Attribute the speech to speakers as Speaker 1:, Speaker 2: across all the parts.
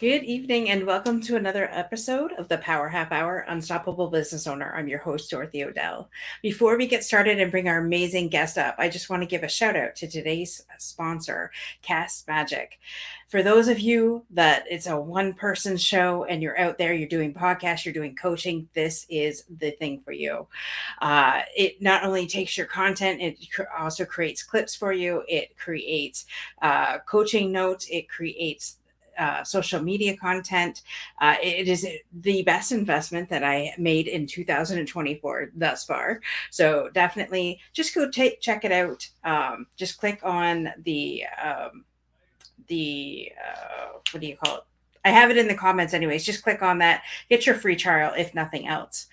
Speaker 1: Good evening and welcome to another episode of the Power Half Hour Unstoppable Business Owner. I'm your host, Dorothy Odell. Before we get started and bring our amazing guest up, I just want to give a shout out to today's sponsor, Cast Magic. For those of you that it's a one person show and you're out there, you're doing podcasts, you're doing coaching, this is the thing for you. It not only takes your content, it also creates clips for you, it creates coaching notes, it creates social media content. It is the best investment that I made in 2024 thus far. So definitely just go check it out. Just click on the what do you call it? I have it in the comments anyways. Just click on that. Get your free trial if nothing else.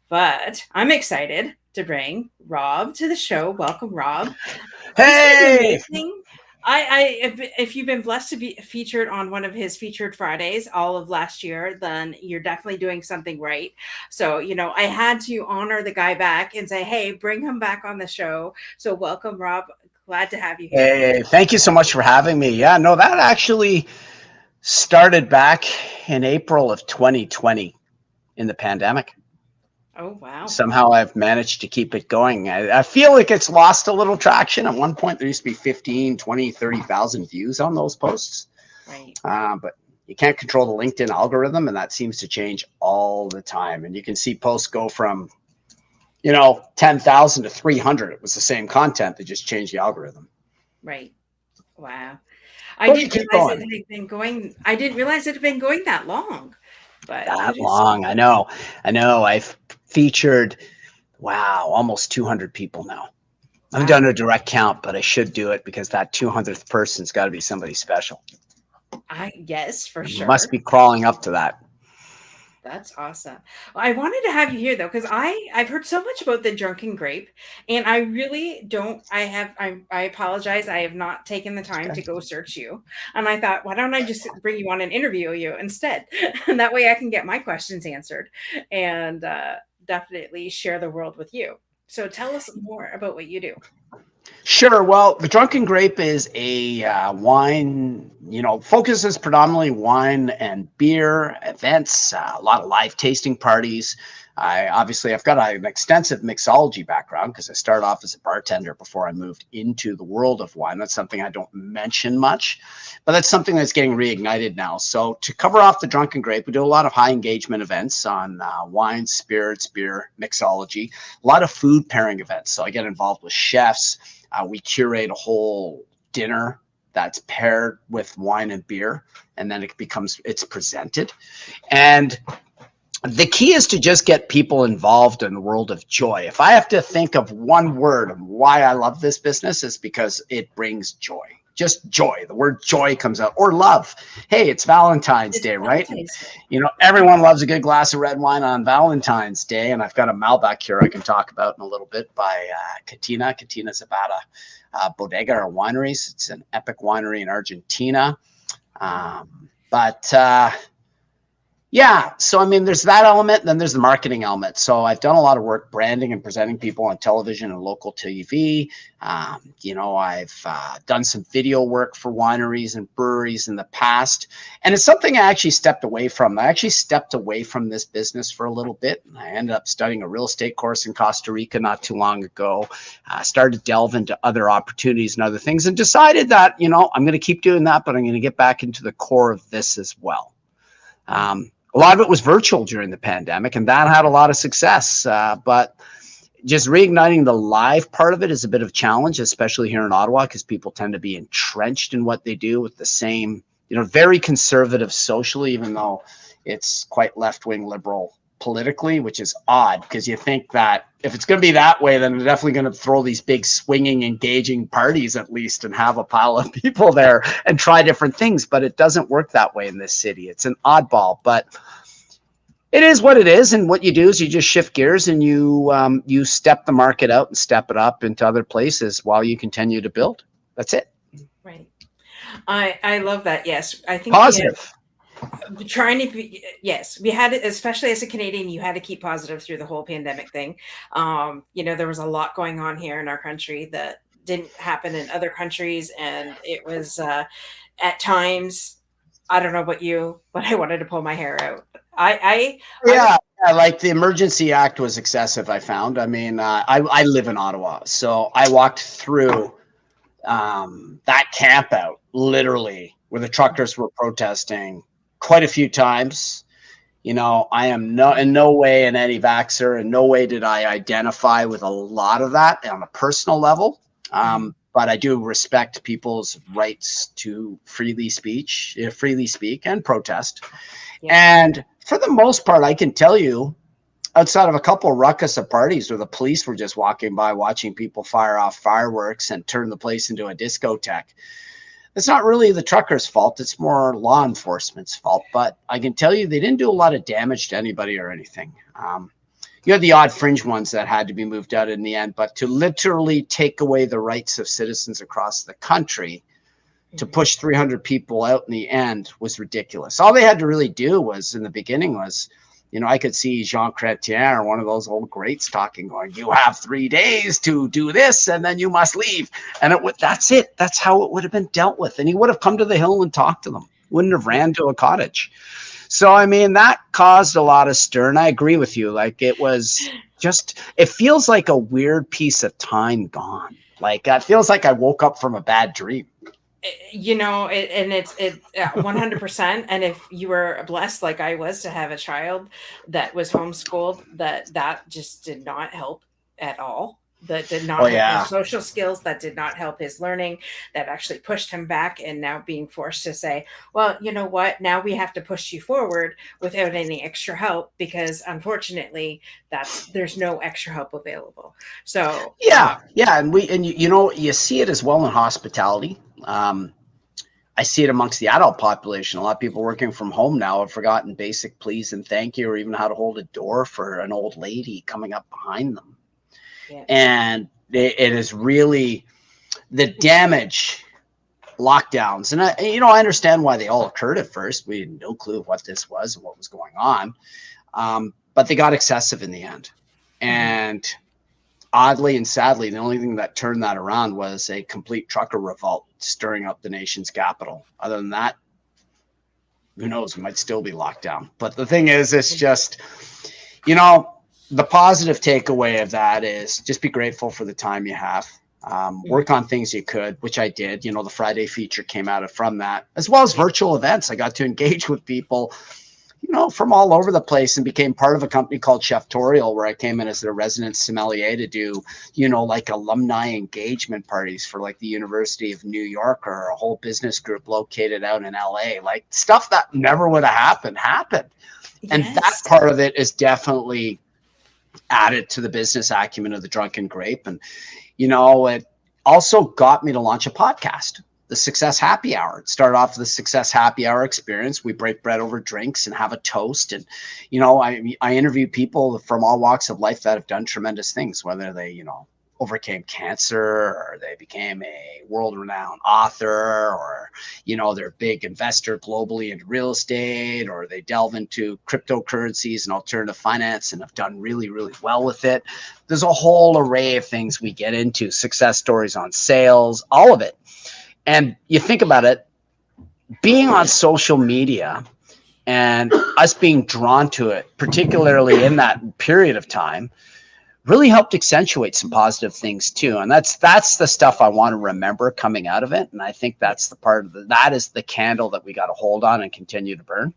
Speaker 1: But I'm excited to bring Rob to the show. Welcome, Rob. This is
Speaker 2: Hey!
Speaker 1: amazing. If you've been blessed to be featured on one of his featured Fridays all of last year, then you're definitely doing something right. So, I had to honor the guy back and say, hey, bring him back on the show. So, welcome, Rob. Glad to have you here.
Speaker 2: Hey, thank you so much for having me. Yeah, no, that actually started back in April of 2020 in the pandemic.
Speaker 1: Oh, wow.
Speaker 2: Somehow I've managed to keep it going. I feel like it's lost a little traction. At one point, there used to be 15, 20, 30,000 views on those posts.
Speaker 1: Right.
Speaker 2: But you can't control the LinkedIn algorithm, and that seems to change all the time. And you can see posts go from 10,000 to 300. It was the same content. They just changed the algorithm.
Speaker 1: Right. Wow. I
Speaker 2: But you
Speaker 1: didn't
Speaker 2: keep
Speaker 1: realize it
Speaker 2: going.
Speaker 1: had been going. I didn't realize it had been going that long, but
Speaker 2: That
Speaker 1: kudos
Speaker 2: long. I know. I know. I've featured, wow, almost 200 people now. I haven't
Speaker 1: wow.
Speaker 2: done a direct count, but I should do it because that 200th person's got to be somebody special.
Speaker 1: I Yes, for
Speaker 2: I
Speaker 1: sure.
Speaker 2: must be crawling up to that.
Speaker 1: That's awesome. Well, I wanted to have you here though, because I've heard so much about the Drunken Grape, and I really don't. I apologize. I have not taken the time
Speaker 2: Okay.
Speaker 1: to go search you, and I thought, why don't I just bring you on and interview you instead, and that way I can get my questions answered, and definitely share the world with you. So tell us more about what you do.
Speaker 2: Sure. Well, the Drunken Grape is a wine, focuses predominantly wine and beer events, a lot of live tasting parties. I've got an extensive mixology background because I started off as a bartender before I moved into the world of wine. That's something I don't mention much, but that's something that's getting reignited now. So to cover off the Drunken Grape, we do a lot of high engagement events on wine, spirits, beer, mixology, a lot of food pairing events. So I get involved with chefs. We curate a whole dinner that's paired with wine and beer, and then it's presented. And the key is to just get people involved in the world of joy. If I have to think of one word of why I love this business, it's because it brings joy. Just joy. The word joy comes out, or love. Hey, it's Valentine's
Speaker 1: It's
Speaker 2: Day, right? And,
Speaker 1: Valentine's Day.
Speaker 2: everyone loves a good glass of red wine on Valentine's Day. And I've got a Malbec here I can talk about in a little bit by Catina. Catina Zapata Bodega or Wineries. It's an epic winery in Argentina. But yeah, so I mean, there's that element, and then there's the marketing element. So I've done a lot of work branding and presenting people on television and local TV. I've done some video work for wineries and breweries in the past, and it's something I actually stepped away from. I actually stepped away from this business for a little bit. I ended up studying a real estate course in Costa Rica not too long ago. Started to delve into other opportunities and other things, and decided that I'm going to keep doing that, but I'm going to get back into the core of this as well. A lot of it was virtual during the pandemic, and that had a lot of success. But just reigniting the live part of it is a bit of a challenge, especially here in Ottawa, because people tend to be entrenched in what they do with the same, very conservative socially, even though it's quite left-wing liberal politically, which is odd because you think that if it's going to be that way, then they're definitely going to throw these big swinging, engaging parties at least and have a pile of people there and try different things. But it doesn't work that way in this city. It's an oddball, but it is what it is. And what you do is you just shift gears and you step the market out and step it up into other places while you continue to build. That's it.
Speaker 1: Right. I love that. Yes, I think we have
Speaker 2: Positive.
Speaker 1: trying to be. Yes, we had, especially as a Canadian, you had to keep positive through the whole pandemic thing. There was a lot going on here in our country that didn't happen in other countries, and it was at times. I don't know about you, but I wanted to pull my hair out. I was
Speaker 2: Yeah, yeah, like the Emergency Act was excessive, I found. I mean, I live in Ottawa, so I walked through that camp out literally where the truckers were protesting quite a few times. You know, I am in no way an anti-vaxxer. In no way did I identify with a lot of that on a personal level.
Speaker 1: Mhm.
Speaker 2: But I do respect people's rights to freely speak and protest.
Speaker 1: Yeah.
Speaker 2: And for the most part, I can tell you, outside of a couple of ruckus of parties where the police were just walking by watching people fire off fireworks and turn the place into a discotheque, it's not really the truckers' fault. It's more law enforcement's fault. But I can tell you they didn't do a lot of damage to anybody or anything. You had the odd fringe ones that had to be moved out in the end, but to literally take away the rights of citizens across the country to
Speaker 1: Mhm.
Speaker 2: push 300 people out in the end was ridiculous. All they had to really do was in the beginning was, you know, I could see Jean Chrétien or one of those old greats talking, going, "You have 3 days to do this, and then you must leave." And that's it. That's how it would have been dealt with. And he would have come to the Hill and talked to them. Wouldn't have
Speaker 1: Yeah.
Speaker 2: ran to a cottage. So I mean, that caused a lot of stir. And I agree with you. Like it was just, it feels like a weird piece of time gone. Like it feels like I woke up from a bad dream.
Speaker 1: And it 100%. And if you were blessed like I was to have a child that was homeschooled, that just did not help at all. That did
Speaker 2: Oh
Speaker 1: not help his
Speaker 2: yeah.
Speaker 1: social skills. That did not help his learning. That actually pushed him back. And now being forced to say, well, you know what? Now we have to push you forward without any extra help because unfortunately, there's no extra help available. So,
Speaker 2: Yeah, yeah, and you know you see it as well in hospitality. I see it amongst the adult population. A lot of people working from home now have forgotten basic please and thank you, or even how to hold a door for an old lady coming up behind them.
Speaker 1: yeah.
Speaker 2: And it is really the damage lockdowns. And I understand why they all occurred at first. We had no clue of what this was and what was going on, but they got excessive in the end.
Speaker 1: Mhm.
Speaker 2: And oddly and sadly, the only thing that turned that around was a complete trucker revolt stirring up the nation's capital. Other than that, who knows? We might still be locked down. But the thing is, it's just, you know, the positive takeaway of that is just be grateful for the time you have.
Speaker 1: Mhm.
Speaker 2: Work on things you could, which I did. You know, the Friday feature came out from that, as well as
Speaker 1: Yeah.
Speaker 2: virtual events. I got to engage with people, you know, from all over the place and became part of a company called Cheftorial, where I came in as their resident sommelier to do, you know, like alumni engagement parties for like the University of New York or a whole business group located out in LA. Like stuff that never would have happened. And that
Speaker 1: Yes.
Speaker 2: part of it is definitely added to the business acumen of the Drunken Grape. And, you know, it also got me to launch a podcast, the Success Happy Hour. It started off with the Success Happy Hour experience. We break bread over drinks and have a toast. And, you know, I interview people from all walks of life that have done tremendous things, whether they, you know, overcame cancer or they became a world-renowned author, or, you know, they're a big investor globally into real estate, or they delve into cryptocurrencies and alternative finance and have done really, really well with it. There's a whole array of things we get into, success stories on sales, all of it. And you think about it, being on social media and us being drawn to it, particularly in that period of time, really helped accentuate some positive things too. And that's the stuff I want to remember coming out of it. And I think that's
Speaker 1: Yes.
Speaker 2: the part of that is the candle that we got to hold on and continue to burn,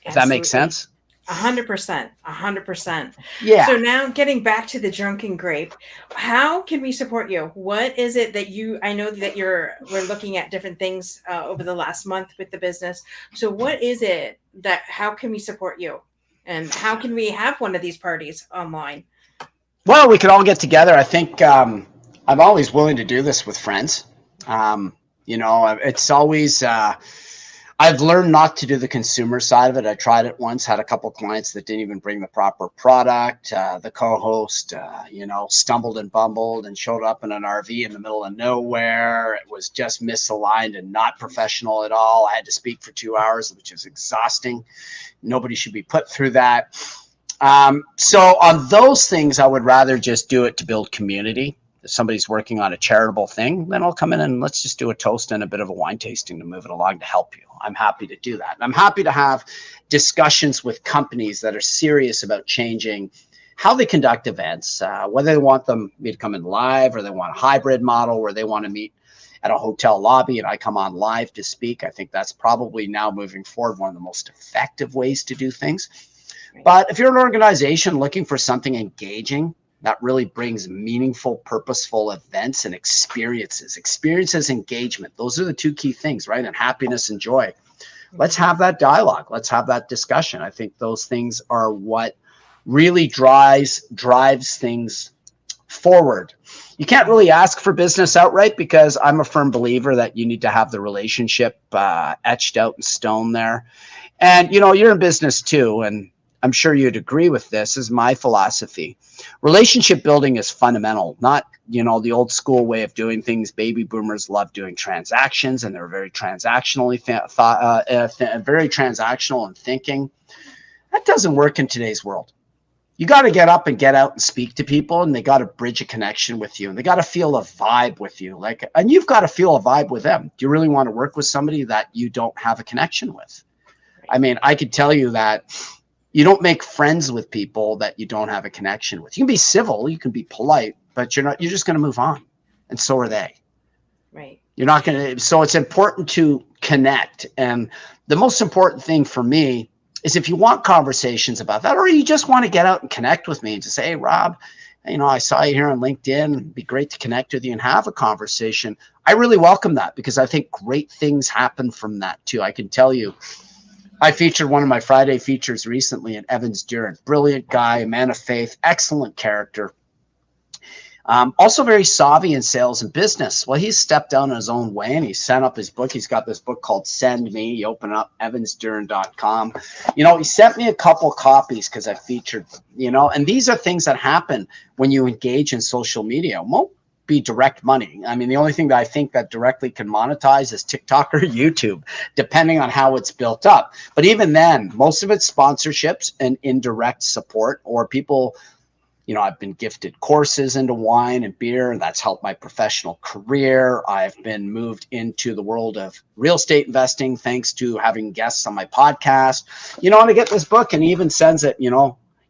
Speaker 2: if that makes
Speaker 1: Absolutely.
Speaker 2: sense.
Speaker 1: 100%. 100%.
Speaker 2: Yeah.
Speaker 1: So now getting back to the Drunken Grape, how can we support you? What is it that I know that we're looking at different things over the last month with the business. So what is it how can we support you? And how can we have one of these parties online?
Speaker 2: Well, we could all get together. I think I'm always willing to do this with friends. You know, it's always I've learned not to do the consumer side of it. I tried it once, had a couple clients that didn't even bring the proper product. The co-host, you know, stumbled and bumbled and showed up in an RV in the middle of nowhere. It was just misaligned and not professional at all. I had to speak for 2 hours, which is exhausting. Nobody should be put through that. So on those things, I would rather just do it to build community. if somebody's working on a charitable thing, then I'll come in and let's just do a toast and a bit of a wine tasting to move it along to help you. I'm happy to do that. And I'm happy to have discussions with companies that are serious about changing how they conduct events, whether they want me to come in live or they want a hybrid model where they want to meet at a hotel lobby and I come on live to speak. I think that's probably now moving forward one of the most effective ways to do things. But if you're an organization looking for something engaging that really brings meaningful, purposeful events and experiences, engagement, those are the two key things, right? And happiness and joy. Let's have that dialogue. Let's have that discussion. I think those things are what really drives things forward. You can't really ask for business outright because I'm a firm believer that you need to have the relationship etched out in stone there. And, you're in business too. And I'm sure you'd agree with this is my philosophy. Relationship building is fundamental, not, the old school way of doing things. Baby boomers love doing transactions and they're very transactional in thinking. That doesn't work in today's world. You got to get up and get out and speak to people, and they got to bridge a connection with you, and they got to feel a vibe with you. And you've got to feel a vibe with them. Do you really want to work with somebody that you don't have a connection with? I mean, I could tell you that you don't make friends with people that you don't have a connection with. You can be civil, you can be polite, but you're just going to move on. And so are they.
Speaker 1: Right.
Speaker 2: You're not going to. So it's important to connect. And the most important thing for me is if you want conversations about that, or you just want to get out and connect with me and just say, hey, Rob, I saw you here on LinkedIn. It'd be great to connect with you and have a conversation. I really welcome that because I think great things happen from that too. I can tell you, I featured one of my Friday features recently in Evans Duran. Brilliant guy, a man of faith, excellent character. Also very savvy in sales and business. Well, he's stepped down in his own way and he sent up his book. He's got this book called Send Me. You open up evansduran.com. He sent me a couple copies because I featured, and these are things that happen when you engage in social media. It won't be direct money. I mean, the only thing that I think that directly can monetize is TikTok or YouTube, depending on how it's built up. But even then, most of it's sponsorships and indirect support, or people, I've been gifted courses into wine and beer, and that's helped my professional career. I've been moved into the world of real estate investing thanks to having guests on my podcast. And I get this book, and he even sends it,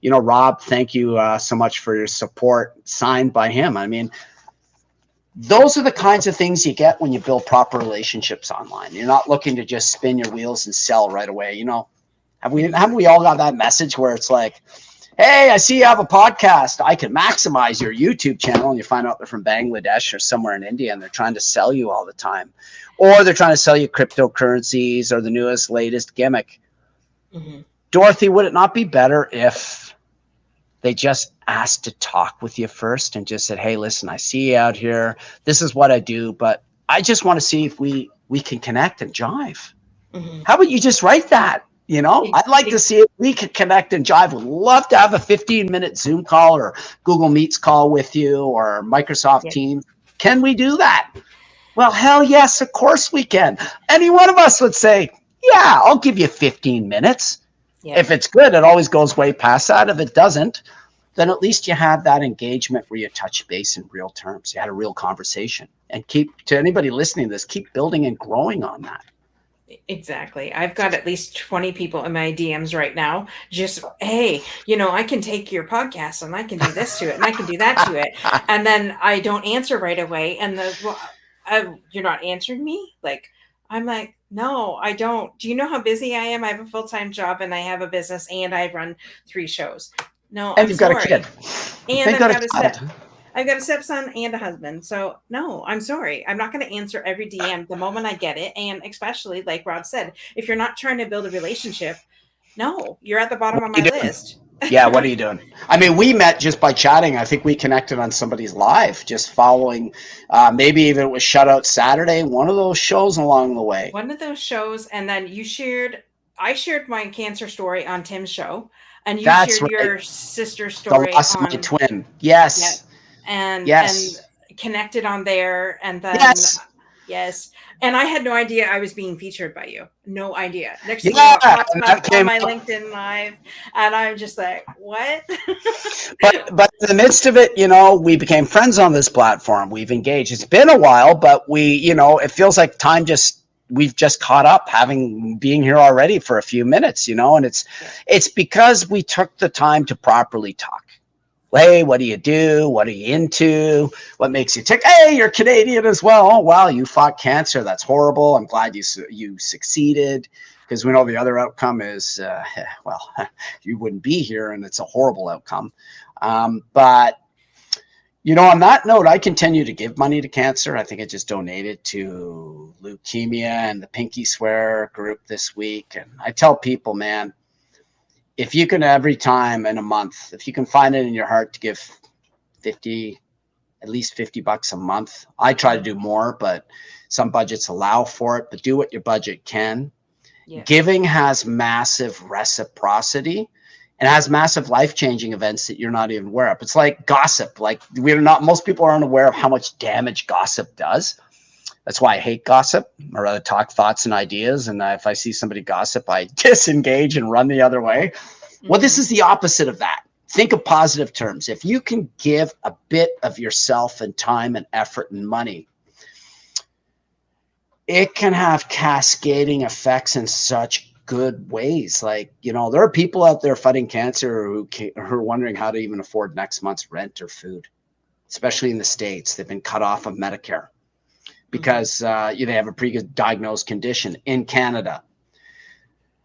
Speaker 2: Rob, thank you so much for your support, signed by him. I mean, those are the kinds of things you get when you build proper relationships online. You're not looking to just spin your wheels and sell right away. Haven't we all got that message where it's like, hey, I see you have a podcast. I can maximize your YouTube channel. And you find out they're from Bangladesh or somewhere in India and they're trying to sell you all the time. Or they're trying to sell you cryptocurrencies or the latest gimmick. Mm-hmm. Dorothy, would it not be better if they just asked to talk with you first and just said, hey, listen, I see you out here. This is what I do, but I just want to see if we can connect and jive. Mm-hmm. How about you just write that? I'd like to see if we could connect and jive. Would love to have a 15-minute Zoom call or Google Meets call with you or Microsoft Teams. Can we do that? Well, hell yes, of course we can. Any one of us would say, yeah, I'll give you 15 minutes. Yeah. If it's good, it always goes way past that. If it doesn't, then at least you had that engagement where you touch base in real terms. You had a real conversation. And to anybody listening to this, keep building and growing on that.
Speaker 1: Exactly. I've got at least 20 people in my DMs right now. Just, hey, I can take your podcast and I can do this to it and I can do that to it. And then I don't answer right away. And you're not answering me? I'm like, no, I don't. Do you know how busy I am? I have a full-time job and I have a business and I run 3 shows. No,
Speaker 2: and you've got a kid.
Speaker 1: And I've got a stepson and a husband. So no, I'm sorry. I'm not going to answer every DM the moment I get it. And especially like Rob said, if you're not trying to build a relationship, no, you're at the bottom of my list.
Speaker 2: Yeah. What are you doing? I mean, we met just by chatting. I think we connected on somebody's live, just following, maybe even it was Shutout Saturday, one of those shows along the way.
Speaker 1: One of those shows. And then I shared my cancer story on Tim's show. And you shared your sister's story.
Speaker 2: The loss of my twin. Yes.
Speaker 1: And connected on there. And then Yes. And I had no idea I was being featured by you. No idea. Next thing you know,
Speaker 2: Yeah,
Speaker 1: it pops
Speaker 2: and
Speaker 1: up
Speaker 2: that
Speaker 1: on
Speaker 2: came
Speaker 1: my
Speaker 2: up.
Speaker 1: LinkedIn Live, and I'm just like, what?
Speaker 2: But in the midst of it, we became friends on this platform. We've engaged. It's been a while, but it feels like time just we've just caught up, having being here already for a few minutes, and it's
Speaker 1: Yeah.
Speaker 2: it's because we took the time to properly talk. Hey, what do you do? What are you into? What makes you tick? Hey, you're Canadian as well. Oh, wow, you fought cancer. That's horrible. I'm glad you succeeded, because we know the other outcome is, well, you wouldn't be here, and it's a horrible outcome. But on that note, I continue to give money to cancer. I think I just donated to leukemia and the Pinky Swear group this week. And I tell people, man, if you can every time in a month, if you can find it in your heart to give 50, at least $50 a month. I try to do more, but some budgets allow for it, but do what your budget can.
Speaker 1: Yeah.
Speaker 2: Giving has massive reciprocity and has massive life-changing events that you're not even aware of. It's like gossip. Like most people aren't aware of how much damage gossip does. That's why I hate gossip. I rather talk thoughts and ideas. And if I see somebody gossip, I disengage and run the other way. Well, this is the opposite of that. Think of positive terms. If you can give a bit of yourself and time and effort and money, it can have cascading effects in such good ways. Like, there are people out there fighting cancer who are wondering how to even afford next month's rent or food, especially in the States. They've been cut off of Medicare because they have a pre-diagnosed condition. In Canada,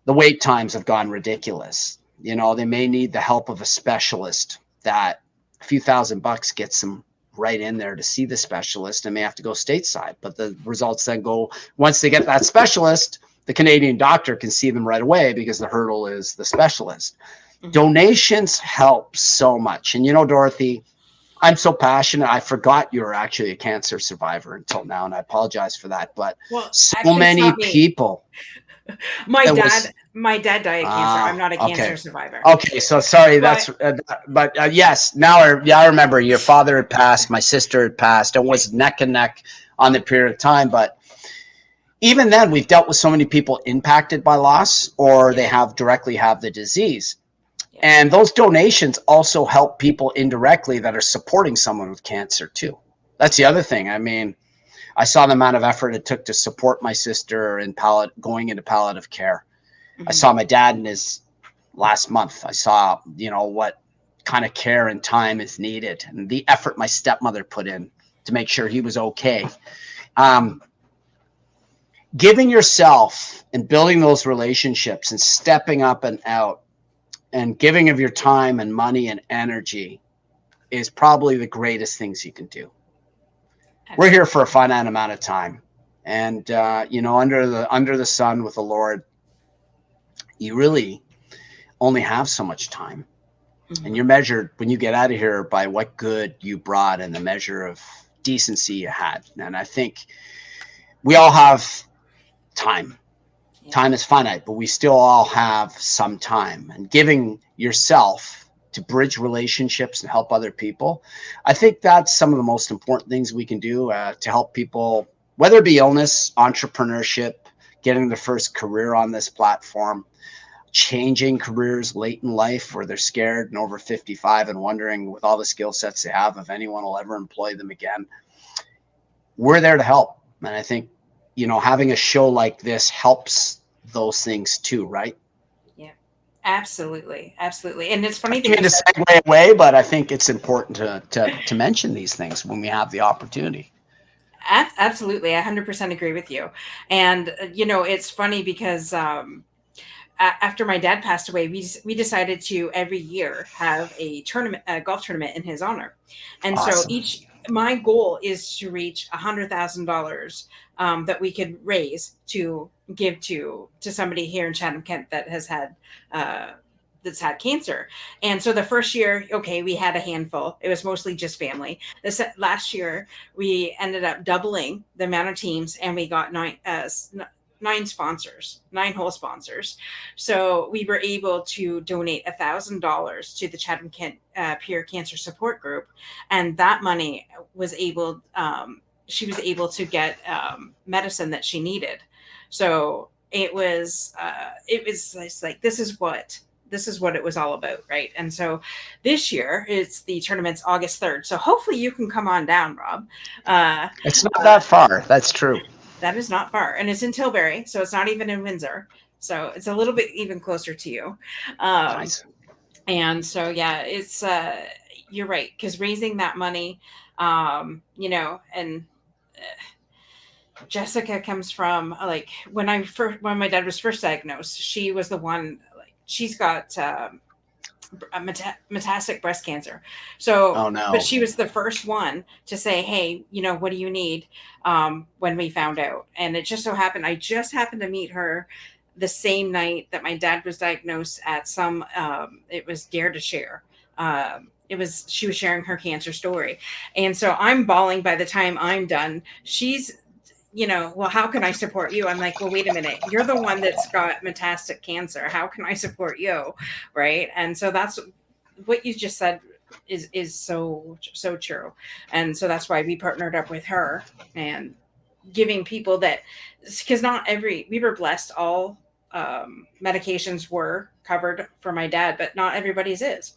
Speaker 2: the wait times have gone ridiculous. They may need the help of a specialist that a few $1,000 gets them right in there to see the specialist, and may have to go stateside. But the results then go, once they get that specialist, the Canadian doctor can see them right away because the hurdle is the specialist. Donations help so much. And Dorothy, I'm so passionate. I forgot you were actually a cancer survivor until now, and I apologize for that. But
Speaker 1: Well,
Speaker 2: so
Speaker 1: actually, it's
Speaker 2: many
Speaker 1: not me.
Speaker 2: people.
Speaker 1: My
Speaker 2: It
Speaker 1: dad,
Speaker 2: was
Speaker 1: my dad died of cancer. I'm not a
Speaker 2: okay.
Speaker 1: cancer survivor.
Speaker 2: Okay, so sorry.
Speaker 1: But
Speaker 2: But yes. Now, I remember your father had passed, my sister had passed. It was neck and neck on the period of time. But even then, we've dealt with so many people impacted by loss, or they directly have the disease.
Speaker 1: yeah.
Speaker 2: And those donations also help people indirectly that are supporting someone with cancer too. That's the other thing. I mean, I saw the amount of effort it took to support my sister in going into palliative care. I saw my dad in his last month. I saw, what kind of care and time is needed, and the effort my stepmother put in to make sure he was okay. Giving yourself and building those relationships and stepping up and out and giving of your time and money and energy is probably the greatest things you can do. We're here for a finite amount of time, and under the sun with the Lord, you really only have so much time. And you're measured when you get out of here by what good you brought and the measure of decency you had. And I think we all have time. Time is finite, but we still all have some time. And giving yourself to bridge relationships and help other people, I think that's some of the most important things we can do to help people, whether it be illness, entrepreneurship, getting their first career on this platform, changing careers late in life where they're scared and over 55 and wondering, with all the skill sets they have, if anyone will ever employ them again. We're there to help. And I think, having a show like this helps those things too, right?
Speaker 1: Yeah, absolutely. Absolutely. And it's funny
Speaker 2: I
Speaker 1: that you
Speaker 2: mean to
Speaker 1: said,
Speaker 2: segue away, but I think it's important to mention these things when we have the opportunity.
Speaker 1: Absolutely. I 100% agree with you. And, it's funny because, after my dad passed away, we decided to every year have a golf tournament in his honor, and so
Speaker 2: Awesome.
Speaker 1: my goal is to reach $100,000 that we could raise to give to somebody here in Chatham, Kent that has had that's had cancer. And so the first year, okay, we had a handful. It was mostly just family. This last year, we ended up doubling the amount of teams, and we got nine sponsors, nine whole sponsors. So we were able to donate $1,000 to the Chatham Kent Peer Cancer Support Group, and that money was able she was able to get medicine that she needed. So it's like this is what it was all about, right? And so this year it's the tournament's August 3rd. So hopefully you can come on down, Rob. Uh,
Speaker 2: It's not that far. That's true.
Speaker 1: that is not far, and it's in Tilbury, so it's not even in Windsor. So it's a little bit even closer to you. Um,
Speaker 2: Nice.
Speaker 1: and so yeah, it's you're right, because raising that money, and Jessica comes from like when my dad was first diagnosed, she was the one, like she's got a metastatic breast cancer. So,
Speaker 2: Oh
Speaker 1: but
Speaker 2: no.
Speaker 1: she was the first one to say, "Hey, what do you need?" When we found out, and it just so happened I just happened to meet her the same night that my dad was diagnosed at some. It was Dare to Share. She was sharing her cancer story, and so I'm bawling by the time I'm done. She's well, how can I support you? I'm like, well, wait a minute. You're the one that's got metastatic cancer. How can I support you? Right. And so that's what you just said is so true. And so that's why we partnered up with her and giving people that, because we were blessed, all medications were covered for my dad, but not everybody's is.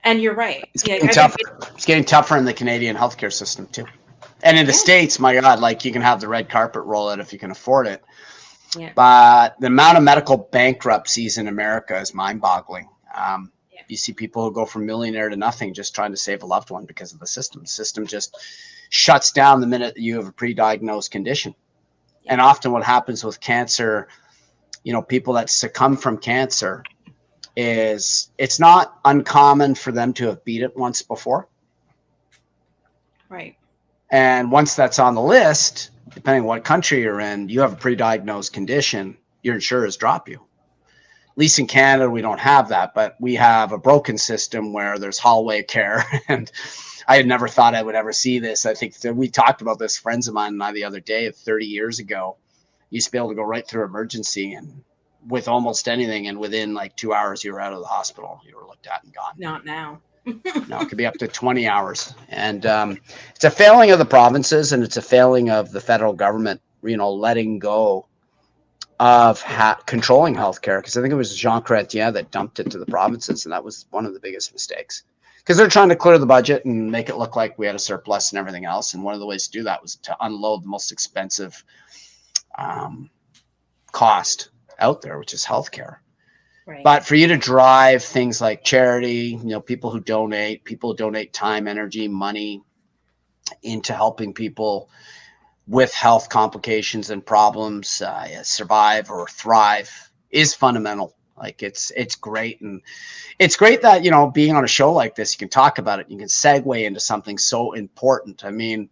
Speaker 1: And you're right.
Speaker 2: It's
Speaker 1: Yeah,
Speaker 2: getting
Speaker 1: I've been
Speaker 2: tougher. It's getting tougher in the Canadian healthcare system too. And in the
Speaker 1: yeah,
Speaker 2: States, my God, like you can have the red carpet roll out if you can afford it.
Speaker 1: yeah,
Speaker 2: But the amount of medical bankruptcies in America is mind boggling.
Speaker 1: yeah,
Speaker 2: You see people who go from millionaire to nothing just trying to save a loved one because of the system. The system just shuts down the minute that you have a pre-diagnosed condition.
Speaker 1: yeah.
Speaker 2: And often what happens with cancer, people that succumb from cancer is it's not uncommon for them to have beat it once before.
Speaker 1: Right.
Speaker 2: And once that's on the list, depending on what country you're in, you have a pre-diagnosed condition, your insurers drop you. At least in Canada, we don't have that, but we have a broken system where there's hallway care. And I had never thought I would ever see this. I think that we talked about this, friends of mine and I, the other day, 30 years ago. You used to be able to go right through emergency and with almost anything. And within like 2 hours, you were out of the hospital. You were looked at and gone.
Speaker 1: Not now.
Speaker 2: No, it could be up to 20 hours. And it's a failing of the provinces and it's a failing of the federal government, letting go of controlling healthcare. Because I think it was Jean Chrétien that dumped it to the provinces. And that was one of the biggest mistakes. Because they're trying to clear the budget and make it look like we had a surplus and everything else. And one of the ways to do that was to unload the most expensive cost out there, which is healthcare.
Speaker 1: Right.
Speaker 2: But for you to drive things like charity, people who donate time, energy, money into helping people with health complications and problems survive or thrive is fundamental. Like it's great. And it's great that, being on a show like this, you can talk about it. You can segue into something so important. I mean,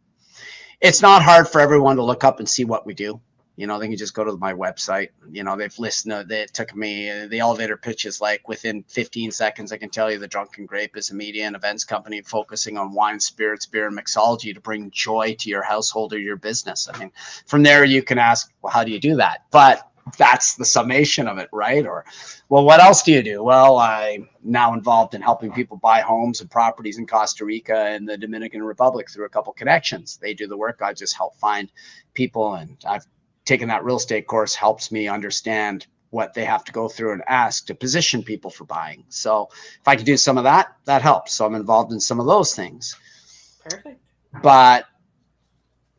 Speaker 2: it's not hard for everyone to look up and see what we do. They can just go to my website. They've listened. It took me, the elevator pitch is like within 15 seconds, I can tell you the Drunken Grape is a media and events company focusing on wine, spirits, beer, and mixology to bring joy to your household or your business. I mean, from there you can ask, well, how do you do that? But that's the summation of it, right? Or, well, what else do you do? Well, I'm now involved in helping people buy homes and properties in Costa Rica and the Dominican Republic through a couple connections. They do the work. I just help find people, and I've taking that real estate course helps me understand what they have to go through and ask to position people for buying. So if I could do some of that, that helps. So I'm involved in some of those things.
Speaker 1: Perfect.
Speaker 2: But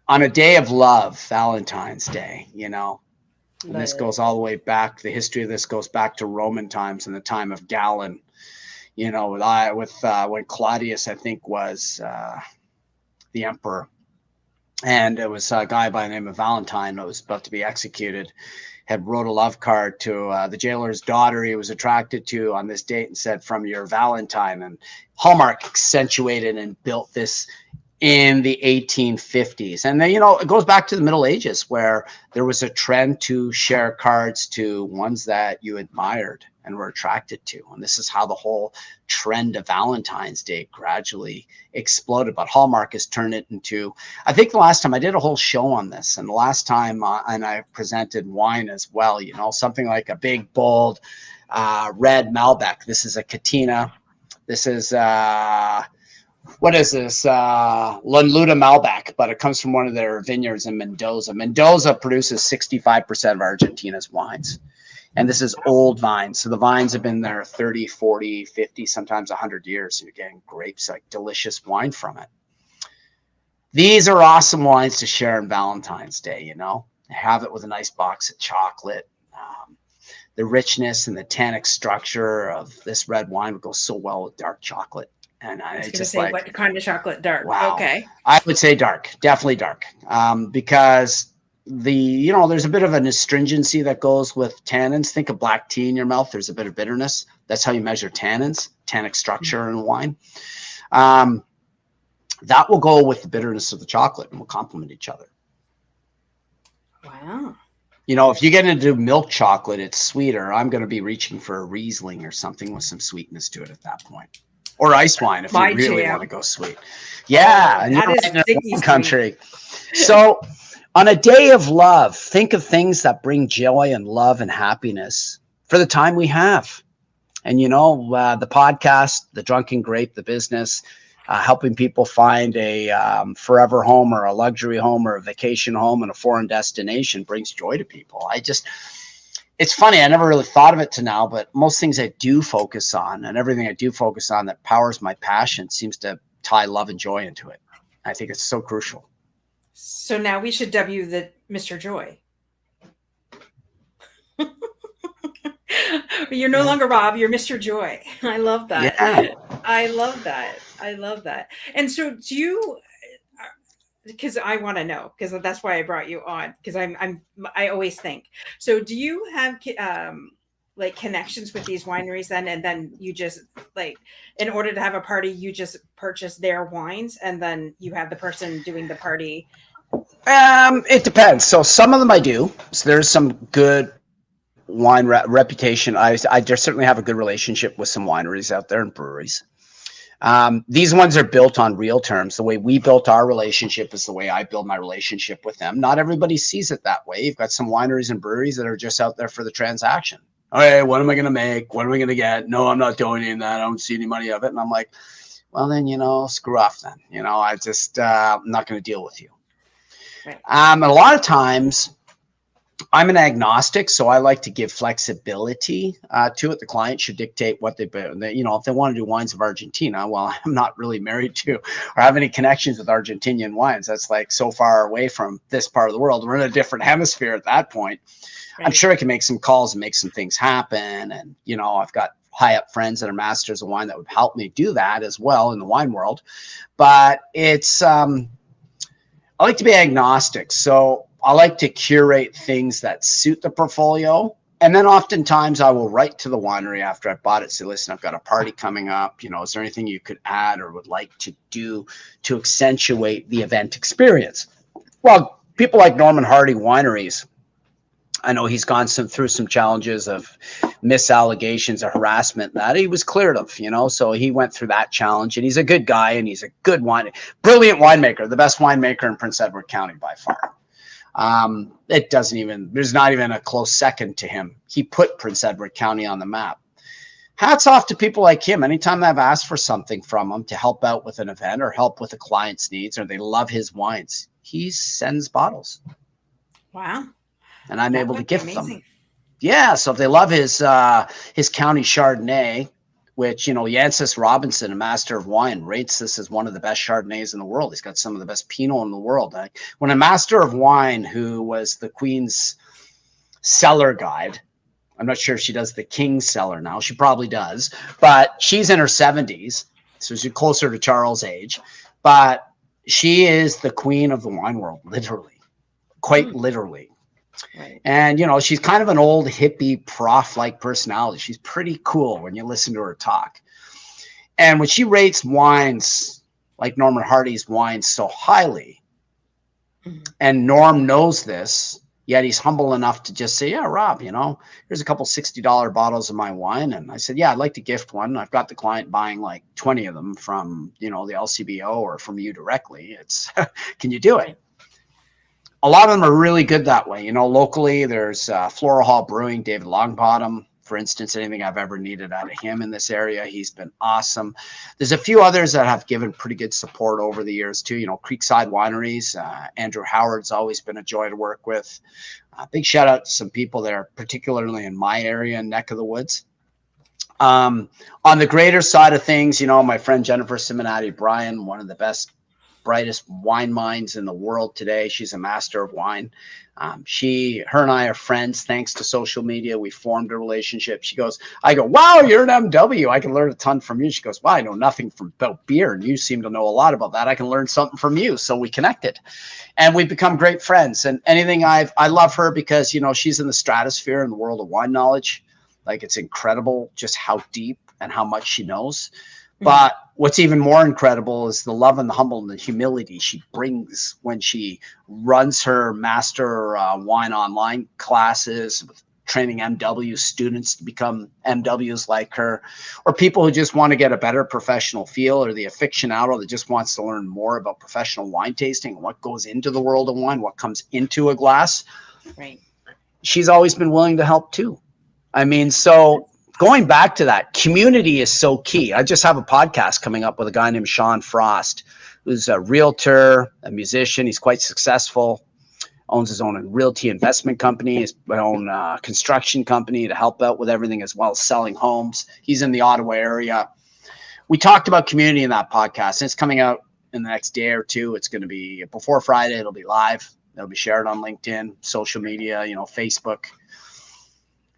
Speaker 2: on a day of love, Valentine's Day, and this goes all the way back. The history of this goes back to Roman times and the time of Galen, when Claudius, I think, was the emperor. And it was a guy by the name of Valentine that was about to be executed, had wrote a love card to the jailer's daughter he was attracted to on this date and said, "From your Valentine." And Hallmark accentuated and built this in the 1850s. And then, it goes back to the Middle Ages where there was a trend to share cards to ones that you admired and were attracted to. And this is how the whole trend of Valentine's Day gradually exploded. But Hallmark has turned it into, I think the last time I did a whole show on this, and the last time, and I presented wine as well, something like a big, bold red Malbec. This is a Catina. This is what is this? Lunluda Malbec, but it comes from one of their vineyards in Mendoza. Mendoza produces 65% of Argentina's wines. And this is old vines. So the vines have been there 30, 40, 50, sometimes 100 years. So you're getting grapes, like delicious wine from it. These are awesome wines to share on Valentine's Day, you know. Have it with a nice box of chocolate. The richness and the tannic structure of this red wine would go so well with dark chocolate. And
Speaker 1: I was
Speaker 2: I
Speaker 1: going to
Speaker 2: just
Speaker 1: say,
Speaker 2: like,
Speaker 1: what kind of chocolate? Dark.
Speaker 2: wow.
Speaker 1: Okay.
Speaker 2: I would say dark, definitely dark, because there's a bit of an astringency that goes with tannins. Think of black tea in your mouth. There's a bit of bitterness. That's how you measure tannins, tannic structure in wine. That will go with the bitterness of the chocolate and will complement each other.
Speaker 1: Wow.
Speaker 2: If you get into milk chocolate, it's sweeter. I'm going to be reaching for a Riesling or something with some sweetness to it at that point. Or ice wine if you really want to go sweet. Yeah, and you're
Speaker 1: that
Speaker 2: right in
Speaker 1: is
Speaker 2: wine country. So on a day of love, think of things that bring joy and love and happiness for the time we have. And, the podcast, the Drunken Grape, the business, helping people find a forever home or a luxury home or a vacation home and a foreign destination brings joy to people. It's funny. I never really thought of it to now, but most things I do focus on and everything I do focus on that powers my passion seems to tie love and joy into it. I think it's so crucial.
Speaker 1: So now we should dub you the Mr. Joy. You're no longer Bob, you're Mr. Joy. I love that.
Speaker 2: Yeah.
Speaker 1: I love that. I love that. And so do you, because I want to know, because that's why I brought you on, because I always think. So do you have like connections with these wineries then, and then you just like, in order to have a party, you just purchase their wines and then you have the person doing the party?
Speaker 2: It depends. So some of them I do. So there's some good wine reputation. I just certainly have a good relationship with some wineries out there and breweries. These ones are built on real terms. The way we built our relationship is the way I build my relationship with them. Not everybody sees it that way. You've got some wineries and breweries that are just out there for the transaction. Okay, what am I going to make? What am I going to get? No, I'm not donating that. I don't see any money of it. And I'm like, well, then, screw off then. I just, I'm not going to deal with you.
Speaker 1: Right.
Speaker 2: And a lot of times I'm an agnostic, so I like to give flexibility to it. The client should dictate what if they want to do wines of Argentina, well, I'm not really married to or have any connections with Argentinian wines. That's like so far away from this part of the world. We're in a different hemisphere at that point. Right. I'm sure I can make some calls and make some things happen. And, I've got high up friends that are masters of wine that would help me do that as well in the wine world. But it's, I like to be agnostic. So I like to curate things that suit the portfolio. And then oftentimes I will write to the winery after I've bought it, say, listen, I've got a party coming up. Is there anything you could add or would like to do to accentuate the event experience? Well, people like Norman Hardy Wineries, I know he's gone through some challenges of misallegations of harassment that he was cleared of, so he went through that challenge, and he's a good guy and he's a good brilliant winemaker, the best winemaker in Prince Edward County by far. There's not even a close second to him. He put Prince Edward County on the map. Hats off to people like him. Anytime I've asked for something from him to help out with an event or help with a client's needs, or they love his wines, he sends bottles.
Speaker 1: Wow.
Speaker 2: And I'm able to gift them. Yeah. So if they love his county Chardonnay, which, Jancis Robinson, a master of wine, rates this as one of the best Chardonnays in the world. He's got some of the best Pinot in the world. When a master of wine who was the Queen's cellar guide, I'm not sure if she does the King's cellar now. She probably does. But she's in her 70s, so she's closer to Charles' age. But she is the queen of the wine world, literally, quite literally. Right. And, she's kind of an old hippie prof-like personality. She's pretty cool when you listen to her talk. And when she rates wines like Norman Hardy's wines so highly, and Norm knows this, yet he's humble enough to just say, yeah, Rob, here's a couple $60 bottles of my wine. And I said, yeah, I'd like to gift one. I've got the client buying like 20 of them from, the LCBO or from you directly. It's, can you do it? A lot of them are really good that way. Locally, there's Floral Hall Brewing, David Longbottom. For instance, anything I've ever needed out of him in this area, he's been awesome. There's a few others that have given pretty good support over the years too. Creekside Wineries, Andrew Howard's always been a joy to work with. Big shout out to some people there, particularly in my area and neck of the woods. On the greater side of things, my friend Jennifer Simonati Bryan, one of the best, brightest wine minds in the world today. She's a master of wine. Her and I are friends thanks to social media. We formed a relationship. I go, wow, you're an MW. I can learn a ton from you. She goes, wow, I know nothing about beer, and you seem to know a lot about that. I can learn something from you. So we connected, and we've become great friends. And I love her because, she's in the stratosphere in the world of wine knowledge. Like, it's incredible just how deep and how much she knows. But what's even more incredible is the love and the humble and the humility she brings when she runs her master wine online classes, training MW students to become MWs like her, or people who just want to get a better professional feel, or the aficionado that just wants to learn more about professional wine tasting and what goes into the world of wine, what comes into a glass.
Speaker 1: Right.
Speaker 2: She's always been willing to help too. So going back to that, community is so key. I just have a podcast coming up with a guy named Sean Frost, who's a realtor, a musician. He's quite successful, owns his own realty investment company, his own construction company to help out with everything, as well as selling homes. He's in the Ottawa area. We talked about community in that podcast, and it's coming out in the next day or two. It's going to be before Friday. It'll be live. It'll be shared on LinkedIn, social media, Facebook.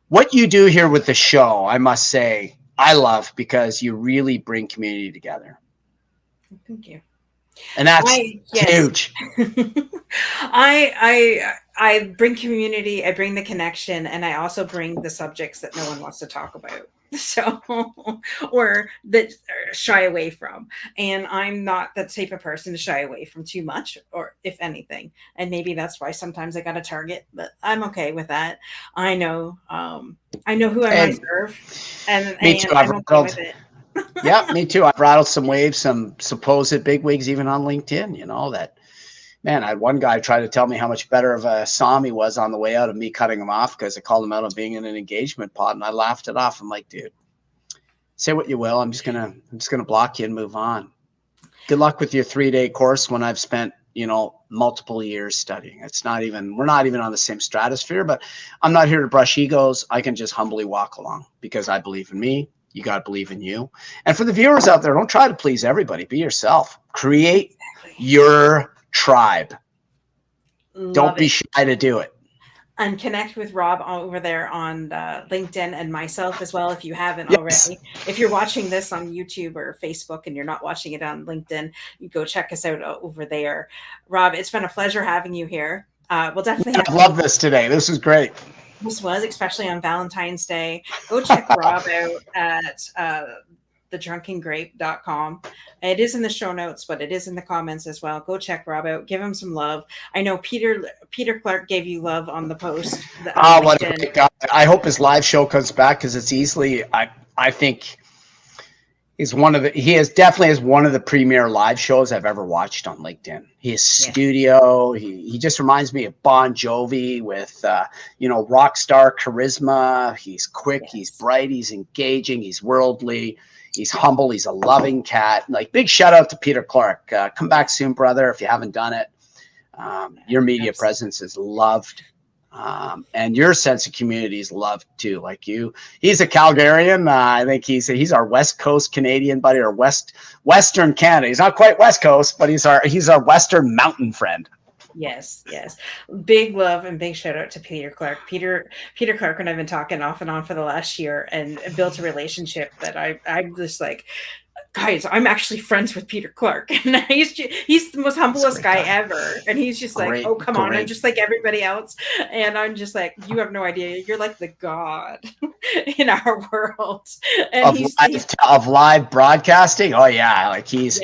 Speaker 2: What you do here with the show, I must say, I love, because you really bring community together.
Speaker 1: Thank you.
Speaker 2: And that's huge.
Speaker 1: I bring community, I bring the connection, and I also bring the subjects that no one wants to talk about. So, or that shy away from. And I'm not the type of person to shy away from too much, or if anything. And maybe that's why sometimes I got a target, but I'm okay with that. I know who I want to serve, and
Speaker 2: me too.
Speaker 1: I'm okay with it.
Speaker 2: Yeah, me too. I've rattled some waves, some supposed bigwigs, even on LinkedIn. Man, I had one guy try to tell me how much better of a som he was on the way out of me cutting him off because I called him out on being in an engagement pod, and I laughed it off. I'm like, dude, say what you will. I'm just gonna block you and move on. Good luck with your 3-day course when I've spent, multiple years studying. We're not even on the same stratosphere, but I'm not here to brush egos. I can just humbly walk along because I believe in me. You got to believe in you. And for the viewers out there, don't try to please everybody. Be yourself. Create your tribe. Don't be shy to do it.
Speaker 1: And connect with Rob over there on LinkedIn, and myself as well, if you haven't already. If you're watching this on YouTube or Facebook and you're not watching it on LinkedIn, you go check us out over there. Rob, it's been a pleasure having you here. We'll definitely
Speaker 2: I love this today. This is great.
Speaker 1: This was, especially on Valentine's Day. Go check Rob out at thedrunkengrape.com. It is in the show notes, but it is in the comments as well. Go check Rob out. Give him some love. I know Peter Clark gave you love on the post.
Speaker 2: What a great guy. I hope his live show comes back, because it's easily, I think, definitely is one of the premier live shows I've ever watched on LinkedIn. His studio, he just reminds me of Bon Jovi with, rock star charisma. He's quick, he's bright, he's engaging, he's worldly, he's humble, he's a loving cat. Like, big shout out to Peter Clark. Come back soon, brother, if you haven't done it. Your media presence is loved. And your sense of community is loved too. Like you, he's a Calgarian. I think he's our West Coast Canadian buddy, or Western Canada. He's not quite West Coast, but he's our Western mountain friend.
Speaker 1: Yes. Big love and big shout out to Peter Clark. Peter Clark and I've been talking off and on for the last year, and built a relationship that I'm just like, guys, I'm actually friends with Peter Clark, and he's the most humblest guy ever, and he's just like, oh, come on, I'm just like everybody else, and I'm just like, you have no idea, you're like the god in our world, and
Speaker 2: of live broadcasting. Oh yeah, like he's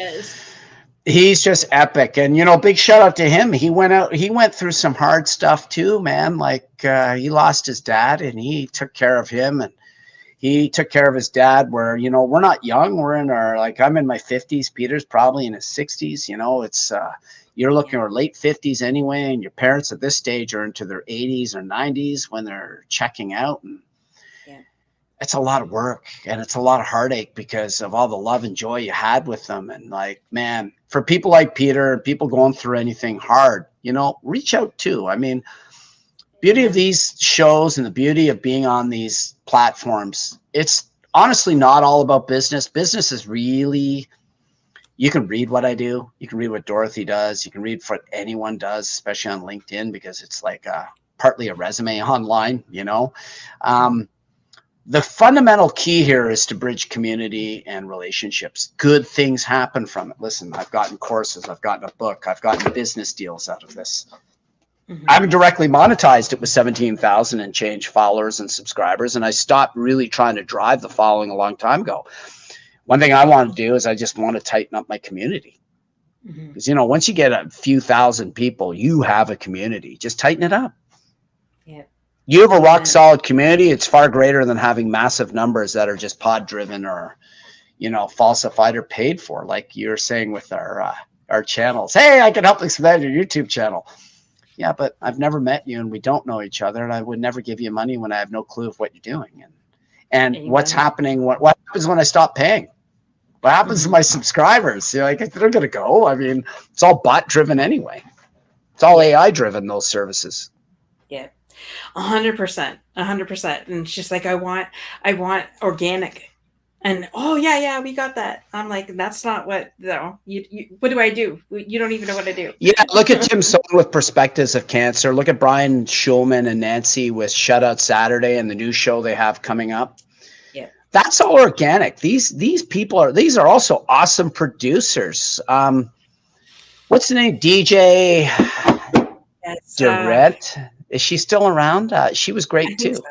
Speaker 2: just epic. And big shout out to him. He went through some hard stuff too, man. Like he lost his dad, and he took care of him, and he took care of his dad, where, we're not young. We're in I'm in my 50s. Peter's probably in his 60s. It's, you're looking at late 50s anyway. And your parents at this stage are into their 80s or 90s when they're checking out. And it's a lot of work and it's a lot of heartache because of all the love and joy you had with them. And like, man, for people like Peter and people going through anything hard, reach out too. I mean, beauty of these shows and the beauty of being on these platforms, it's honestly not all about business. Business is really, you can read what I do. You can read what Dorothy does. You can read what anyone does, especially on LinkedIn, because it's like partly a resume online, the fundamental key here is to bridge community and relationships. Good things happen from it. Listen, I've gotten courses, I've gotten a book, I've gotten business deals out of this. I haven't directly monetized it with 17,000 and change followers and subscribers, and I stopped really trying to drive the following a long time ago. One thing I want to do is I just want to tighten up my community. Because, once you get a few thousand people, you have a community. Just tighten it up.
Speaker 1: Yeah.
Speaker 2: You have a rock solid community. It's far greater than having massive numbers that are just pod driven or, falsified or paid for. Like you're saying with our channels. Hey, I can help expand your YouTube channel. Yeah, but I've never met you and we don't know each other. And I would never give you money when I have no clue of what you're doing. And what's happening? What happens when I stop paying? What happens to my subscribers? They're going to go. I mean, it's all bot driven anyway. It's all AI driven, those services.
Speaker 1: Yeah. 100%. 100%. And it's just like, I want organic. And we got that. I'm like, that's not what what do I do? You don't even know what I do.
Speaker 2: Yeah, look at Tim Sohn with Perspectives of Cancer. Look at Brian Schulman and Nancy with Shutout Saturday and the new show they have coming up.
Speaker 1: Yeah,
Speaker 2: that's all organic. These people are also awesome producers. What's the name? DJ Durrett. Is she still around? She was great too.
Speaker 1: So.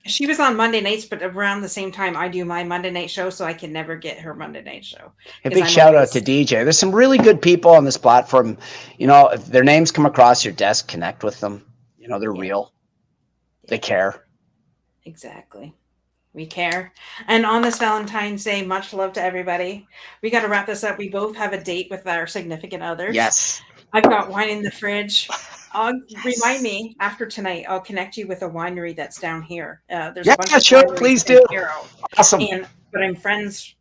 Speaker 1: She was on Monday nights, but around the same time I do my Monday night show, so I can never get her Monday night show.
Speaker 2: A big shout out to DJ. There's some really good people on this platform. If their names come across your desk, connect with them. They're real. They care.
Speaker 1: Exactly. We care. And on this Valentine's Day, much love to everybody. We got to wrap this up. We both have a date with our significant others.
Speaker 2: Yes.
Speaker 1: I've got wine in the fridge. Remind me after tonight. I'll connect you with a winery that's down here. There's a bunch of
Speaker 2: sure. Please do. Awesome.
Speaker 1: But I'm friends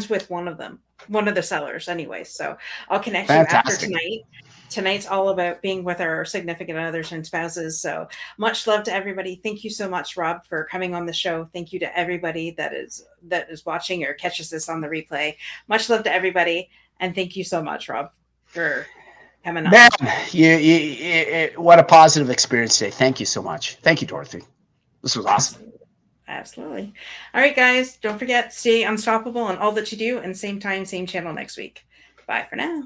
Speaker 1: with one of them, one of the sellers, anyway. So I'll connect you after tonight. Tonight's all about being with our significant others and spouses. So much love to everybody. Thank you so much, Rob, for coming on the show. Thank you to everybody that is watching or catches this on the replay. Much love to everybody, and thank you so much, Rob, for coming on.
Speaker 2: Man, what a positive experience today. Thank you so much. Thank you, Dorothy. This was awesome.
Speaker 1: Absolutely. All right, guys. Don't forget, stay unstoppable in all that you do, and same time, same channel next week. Bye for now.